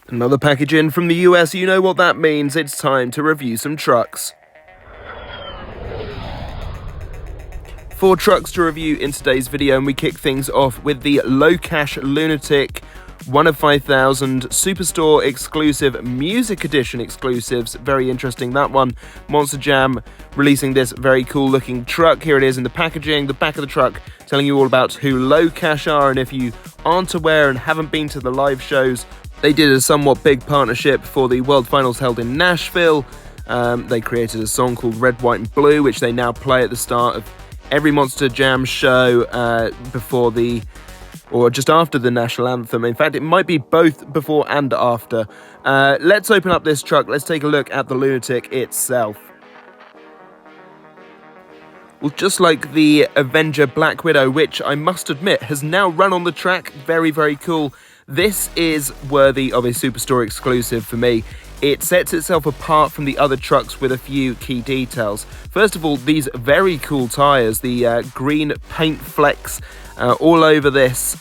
Another package in from the US, you know what that means, it's time to review some trucks. 4 trucks to review in today's video, and we kick things off with the low cash Lunatic 1 of 5,000 Superstore exclusive Music Edition exclusives. Very interesting, that one. Monster Jam releasing this very cool looking truck. Here it is in the packaging, the back of the truck telling you all about who Low Cash are, and if you aren't aware and haven't been to the live shows, they did a somewhat big partnership for the World Finals held in Nashville. They created a song called Red, White and Blue, which they now play at the start of every Monster Jam show before the, or just after the national anthem. In fact, it might be both before and after. Let's open up this truck. Let's take a look at the Lunatic itself. Well, just like the Avenger Black Widow, which I must admit has now run on the track, very, very cool. This is worthy of a Superstore exclusive for me. It sets itself apart from the other trucks with a few key details. First of all, these very cool tyres, the green paint flecks all over this.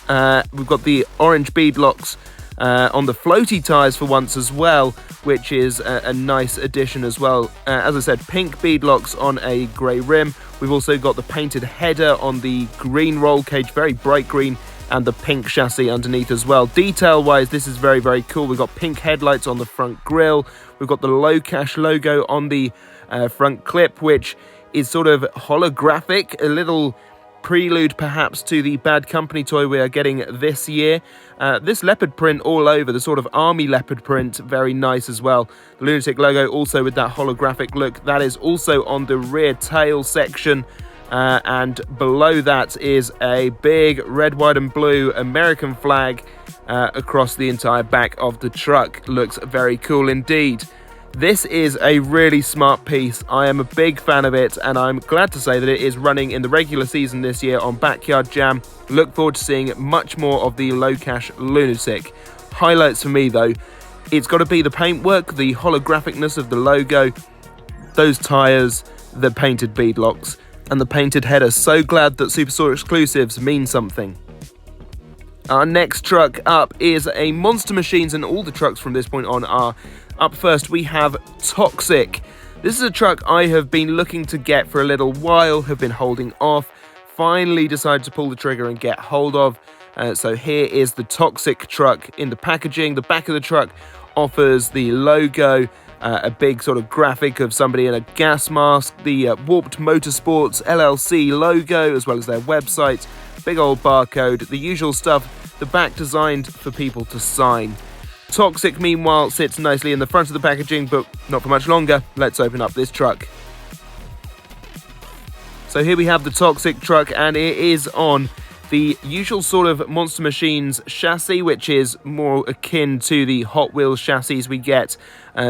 We've got the orange beadlocks on the floaty tyres for once as well, which is a nice addition as well. As I said, pink beadlocks on a grey rim. We've also got the painted header on the green roll cage, very bright green, and the pink chassis underneath as well. Detail-wise, this is very, very cool. We've got pink headlights on the front grille. We've got the Low Cash logo on the front clip, which is sort of holographic, a little prelude perhaps to the Bad Company toy we are getting this year. This leopard print all over, the sort of army leopard print, very nice as well. The Lunatic logo also with that holographic look. That is also on the rear tail section. And below that is a big red, white and blue American flag across the entire back of the truck. Looks very cool indeed. This is a really smart piece. I am a big fan of it, and I'm glad to say that it is running in the regular season this year on Backyard Jam. Look forward to seeing much more of the Low Cash Lunatic. Highlights for me though, it's got to be the paintwork, the holographicness of the logo, those tyres, the painted beadlocks, and the painted header. So glad that Superstore exclusives mean something. Our next truck up is a Monster Machines, and all the trucks from this point on are. Up first we have Toxic. This is a truck I have been looking to get for a little while, have been holding off, finally decided to pull the trigger and get hold of. So here is the Toxic truck in the packaging. The back of the truck offers the logo, a big sort of graphic of somebody in a gas mask, the Warped Motorsports LLC logo, as well as their website, big old barcode, the usual stuff, the back designed for people to sign. Toxic, meanwhile, sits nicely in the front of the packaging, but not for much longer. Let's open up this truck. So here we have the Toxic truck, and it is on the usual sort of Monster Machines chassis, which is more akin to the Hot Wheels chassis we get.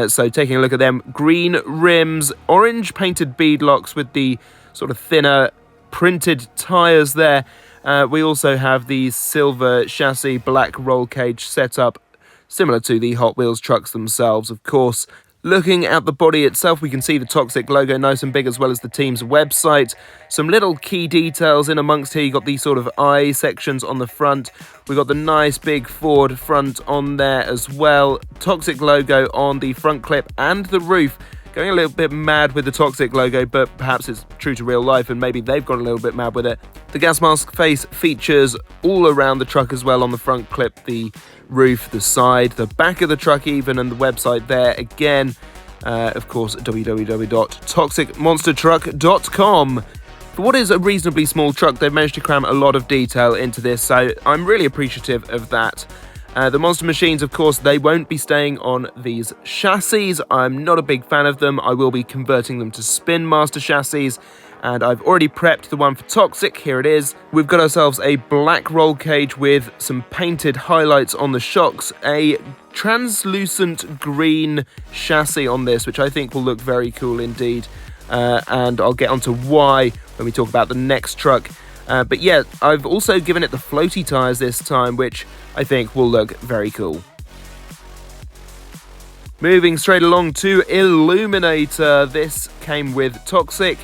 So taking a look at them, green rims, orange painted beadlocks with the sort of thinner printed tyres there. We also have the silver chassis, black roll cage setup, similar to the Hot Wheels trucks themselves, of course. Looking at the body itself, we can see the Toxic logo nice and big, as well as the team's website. Some little key details in amongst here. You got these sort of eye sections on the front. We got the nice big Ford front on there as well. Toxic logo on the front clip and the roof. Going a little bit mad with the Toxic logo, but perhaps it's true to real life and maybe they've gone a little bit mad with it. The gas mask face features all around the truck as well, on the front clip, the roof, the side, the back of the truck even, and the website there again. Of course, www.toxicmonstertruck.com. For what is a reasonably small truck, they've managed to cram a lot of detail into this, so I'm really appreciative of that. The Monster Machines, of course, they won't be staying on these chassis. I'm not a big fan of them. I will be converting them to Spin Master chassis, and I've already prepped the one for Toxic. Here it is. We've got ourselves a black roll cage with some painted highlights on the shocks, a translucent green chassis on this, which I think will look very cool indeed, and I'll get onto why when we talk about the next truck. But yeah, I've also given it the floaty tyres this time, which I think will look very cool. Moving straight along to Illuminator. This came with Toxic.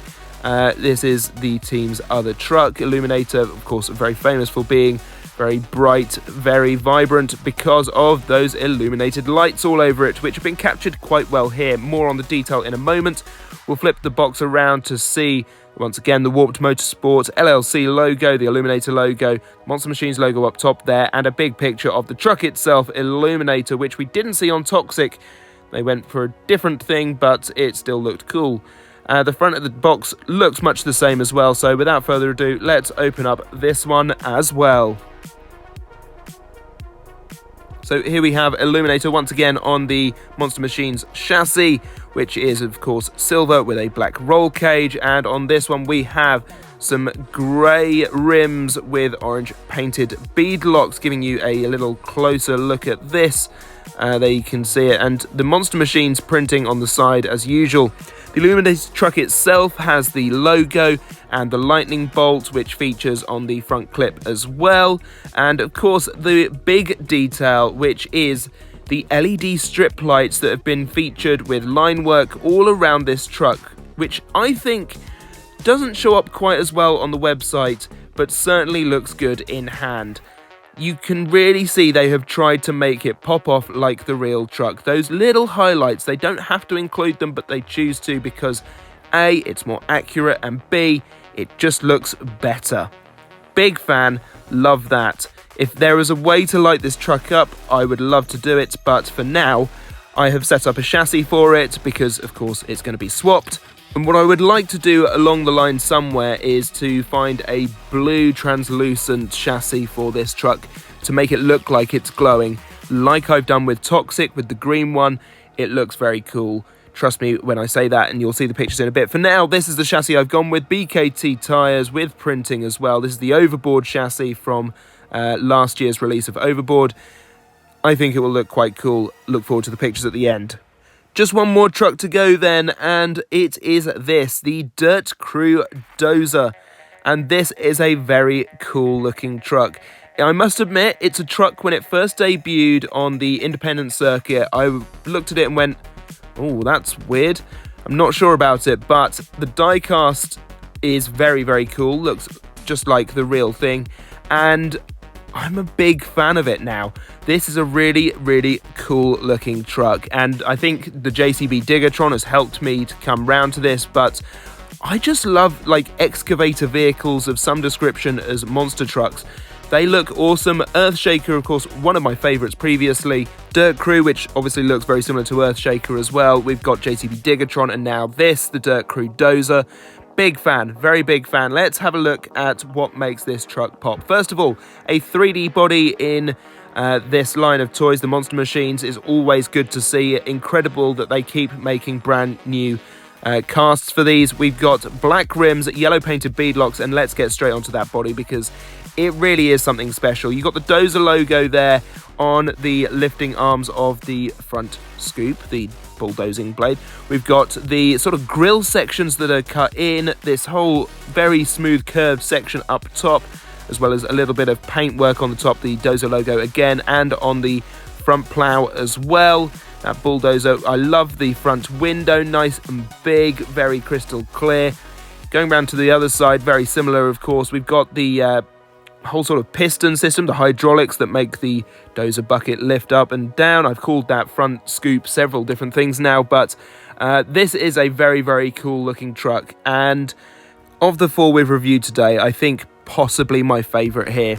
This is the team's other truck. Illuminator, of course, very famous for being Very bright, very vibrant because of those illuminated lights all over it, which have been captured quite well here. More on the detail in a moment. We'll flip the box around to see, once again, the Warped Motorsport LLC logo, the Illuminator logo, Monster Machines logo up top there, and a big picture of the truck itself, Illuminator, which we didn't see on Toxic. They went for a different thing, but it still looked cool. The front of the box looks much the same as well, so without further ado, let's open up this one as well. So here we have Illuminator once again on the Monster Machines chassis, which is of course silver with a black roll cage, and on this one we have some grey rims with orange painted bead locks, giving you a little closer look at this. There you can see it, and the Monster Machines printing on the side as usual. The Illuminator truck itself has the logo and the lightning bolt, which features on the front clip as well. And of course, the big detail, which is the LED strip lights that have been featured with line work all around this truck, which I think doesn't show up quite as well on the website, but certainly looks good in hand. You can really see they have tried to make it pop off like the real truck. Those little highlights, they don't have to include them, but they choose to because A, it's more accurate, and B, it just looks better. Big fan, love that. If there is a way to light this truck up, I would love to do it, but for now, I have set up a chassis for it because, of course, it's going to be swapped. And what I would like to do along the line somewhere is to find a blue translucent chassis for this truck to make it look like it's glowing. Like I've done with Toxic, with the green one, it looks very cool. Trust me when I say that, and you'll see the pictures in a bit. For now, this is the chassis I've gone with, BKT tyres with printing as well. This is the Overboard chassis from last year's release of Overboard. I think it will look quite cool. Look forward to the pictures at the end. Just one more truck to go then, and it is this, the Dirt Crew Dozer. And this is a very cool looking truck. I must admit, it's a truck when it first debuted on the independent circuit, I looked at it and went, oh, that's weird. I'm not sure about it, but the diecast is very, very cool. Looks just like the real thing. And I'm a big fan of it now. This is a really, really cool looking truck, and I think the JCB Diggertron has helped me to come round to this, but I just love like excavator vehicles of some description as monster trucks. They look awesome. Earthshaker, of course, one of my favourites previously. Dirt Crew, which obviously looks very similar to Earthshaker as well. We've got JCB Diggertron, and now this, the Dirt Crew Dozer. Big fan, very big fan. Let's have a look at what makes this truck pop. First of all, a 3D body in this line of toys, the Monster Machines, is always good to see. Incredible that they keep making brand new casts for these. We've got black rims, yellow painted beadlocks, and let's get straight onto that body because it really is something special. You've got the Dozer logo there on the lifting arms of the front scoop, the bulldozing blade. We've got the sort of grill sections that are cut in, this whole very smooth curved section up top, as well as a little bit of paintwork on the top, the Dozer logo again, and on the front plow as well. That bulldozer, I love the front window, nice and big, very crystal clear. Going around to the other side, very similar, of course. We've got the whole sort of piston system, the hydraulics that make the Dozer bucket lift up and down. I've called that front scoop several different things now, but this is a very, very cool looking truck. And of the four we've reviewed today, I think possibly my favourite here.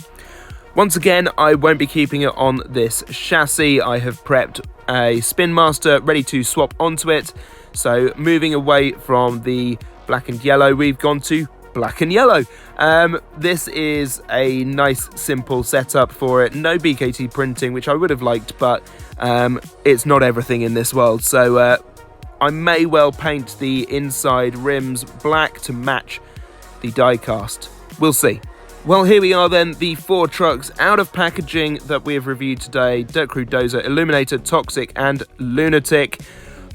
Once again, I won't be keeping it on this chassis. I have prepped a Spin Master ready to swap onto it. So moving away from the black and yellow, we've gone to black and yellow. This is a nice simple setup for it. No BKT printing, which I would have liked, but it's not everything in this world. So I may well paint the inside rims black to match the diecast. We'll see. Well, here we are then, the four trucks out of packaging that we have reviewed today. Dirt Crew Dozer, Illuminator, Toxic and Lunatic.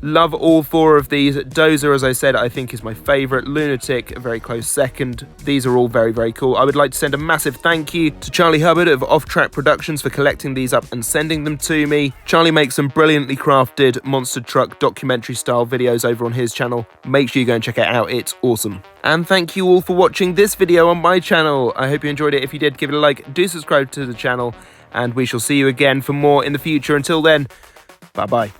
Love all 4 of these. Dozer, as I said, I think is my favourite. Lunatic, a very close second. These are all very, very cool. I would like to send a massive thank you to Charlie Hubbard of Off Track Productions for collecting these up and sending them to me. Charlie makes some brilliantly crafted monster truck documentary style videos over on his channel. Make sure you go and check it out. It's awesome. And thank you all for watching this video on my channel. I hope you enjoyed it. If you did, give it a like, do subscribe to the channel, and we shall see you again for more in the future. Until then, bye-bye.